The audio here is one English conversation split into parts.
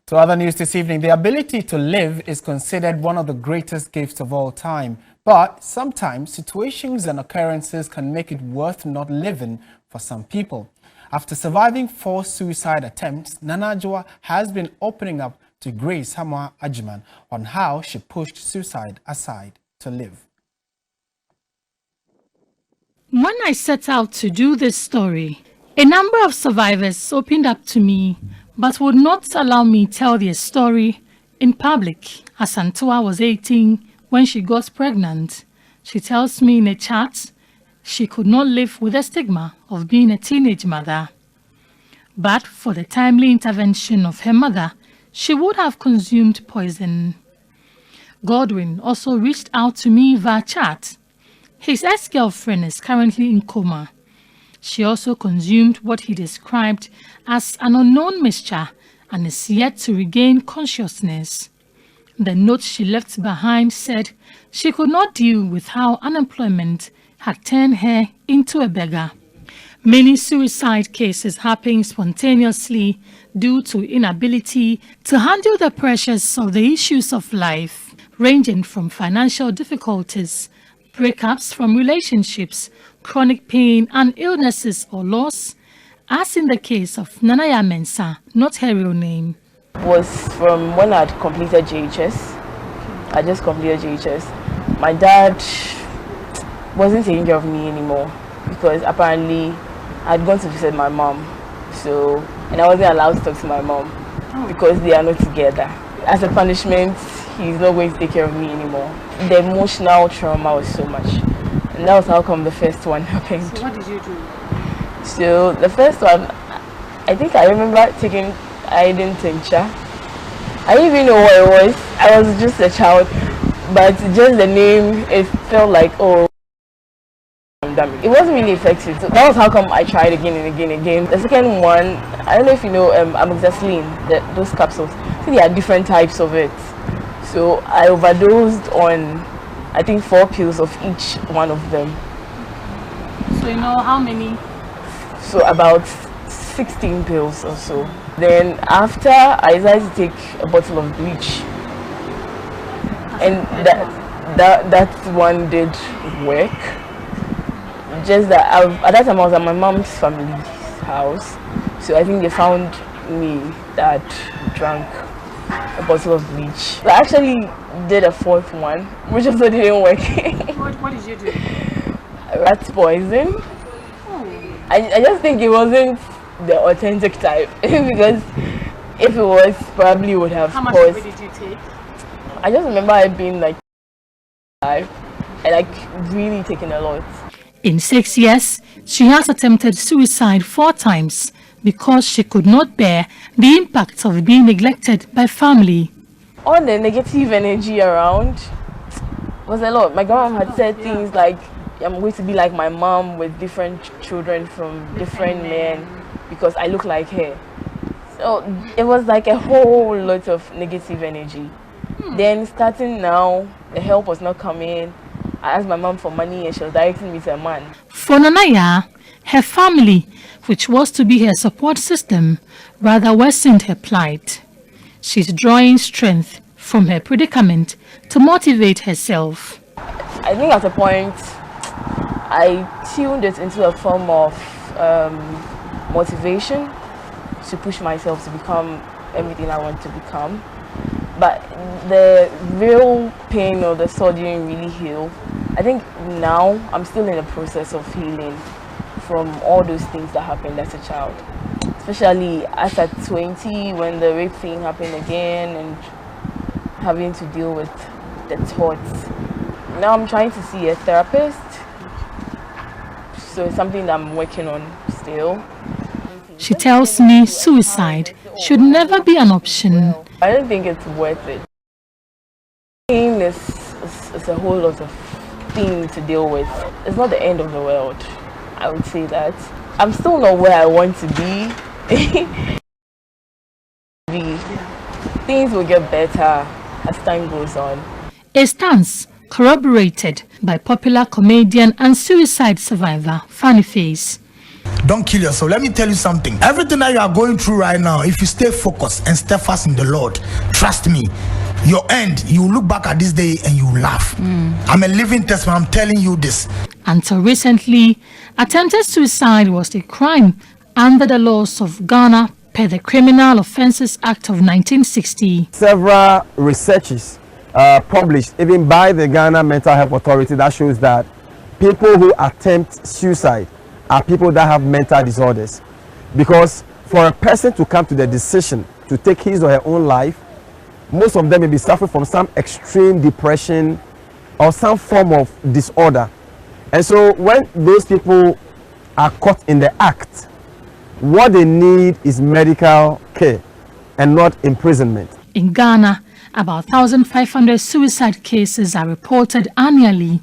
To other news this evening, the ability to live is considered one of the greatest gifts of all time. But sometimes situations and occurrences can make it worth not living for some people. After surviving 4 suicide attempts, Nana Adwoa has been opening up to Grace Hamwa Ajiman on how she pushed suicide aside to live. When I set out to do this story, a number of survivors opened up to me but would not allow me tell their story in public. Asantewaa was 18 when she got pregnant. She tells me in a chat she could not live with the stigma of being a teenage mother. But for the timely intervention of her mother, she would have consumed poison. Godwin also reached out to me via chat. His ex-girlfriend is currently in coma. She also consumed what he described as an unknown mixture and is yet to regain consciousness. The note she left behind said she could not deal with how unemployment had turned her into a beggar. Many suicide cases happen spontaneously due to inability to handle the pressures of the issues of life, ranging from financial difficulties, breakups from relationships, chronic pain and illnesses or loss, as in the case of Nanaya Mensah, not her real name. Was from when I had completed JHS. I just completed JHS. My dad wasn't taking care of me anymore because apparently I had gone to visit my mom. And I wasn't allowed to talk to my mom because they are not together. As a punishment, he's not going to take care of me anymore. The emotional trauma was so much. And that was how come the first one happened. So what did you do? So the first one, I think I remember taking iodine tincture. I didn't even know what it was. I was just a child, but just the name, it felt like, oh, it wasn't really effective. So that was how come I tried again and again and again. The second one, I don't know if you know amoxicillin, those capsules. So there are different types of it. So I overdosed on, I think, 4 pills of each one of them. So you know how many? So about 16 pills or so. Then after, I decided to take a bottle of bleach. And that one did work. Just that at that time I was at my mom's family's house. So I think they found me that drank a bottle of bleach. I actually did a 4th one, which also didn't work. What did you do? Rat poison. I just think it wasn't the authentic type because if it was, probably would have How caused. much did you take? I just remember it being like 5 and like really taking a lot. In 6 years, she has attempted suicide 4 times because she could not bear the impact of being neglected by family. All the negative energy around was a lot. My grandma had said things like, I'm going to be like my mom with different children from different men because I look like her. So it was like a whole lot of negative energy. Then starting now, the help was not coming. I asked my mom for money and she was directing me to a man. For Nanaya, her family, which was to be her support system, rather worsened her plight. She's drawing strength from her predicament to motivate herself. I think at a point, I tuned it into a form of motivation to push myself to become everything I want to become. But the real pain or the sore didn't really heal. I think now I'm still in the process of healing from all those things that happened as a child. Especially as at 20 when the rape thing happened again and having to deal with the thoughts. Now I'm trying to see a therapist. So it's something that I'm working on still. She tells me suicide should never be an option. I don't think it's worth it. Pain is a whole lot of things to deal with. It's not the end of the world, I would say that. I'm still not where I want to be. Things will get better as time goes on. A stance corroborated by popular comedian and suicide survivor Fanny Face. don't kill yourself. Let me tell you something. Everything that you are going through right now, if you stay focused and steadfast in the Lord, trust me, your end, you will look back at this day and you will laugh. I'm a living testament. I'm telling you this. Until recently, attempted suicide was a crime under the laws of Ghana per the Criminal Offences Act of 1960. Several researches published even by the Ghana Mental Health Authority that shows that people who attempt suicide are people that have mental disorders. Because for a person to come to the decision to take his or her own life, most of them may be suffering from some extreme depression or some form of disorder. And so when those people are caught in the act, what they need is medical care and not imprisonment. In Ghana, about 1,500 suicide cases are reported annually,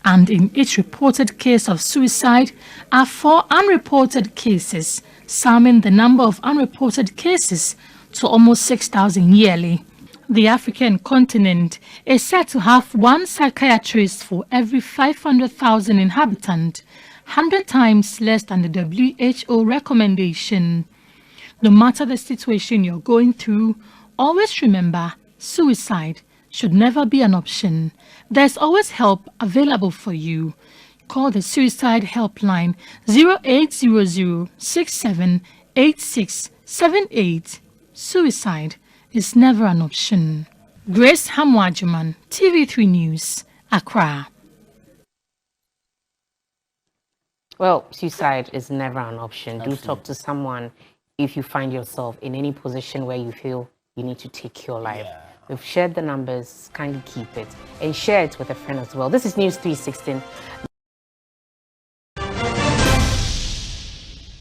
and in each reported case of suicide are 4 unreported cases, summing the number of unreported cases to almost 6,000 yearly. The African continent is said to have 1 psychiatrist for every 500,000 inhabitants, 100 times less than the WHO recommendation. No matter the situation you're going through, always remember, suicide should never be an option. There's always help available for you. Call the Suicide Helpline 0800 678678. Suicide is never an option. Grace Hamwajuman, TV3 News, Accra. Well, suicide is never an option. Absolutely. Do talk to someone if you find yourself in any position where you feel you need to take your life. Yeah. We've shared the numbers, kindly keep it and share it with a friend as well. This is News 316.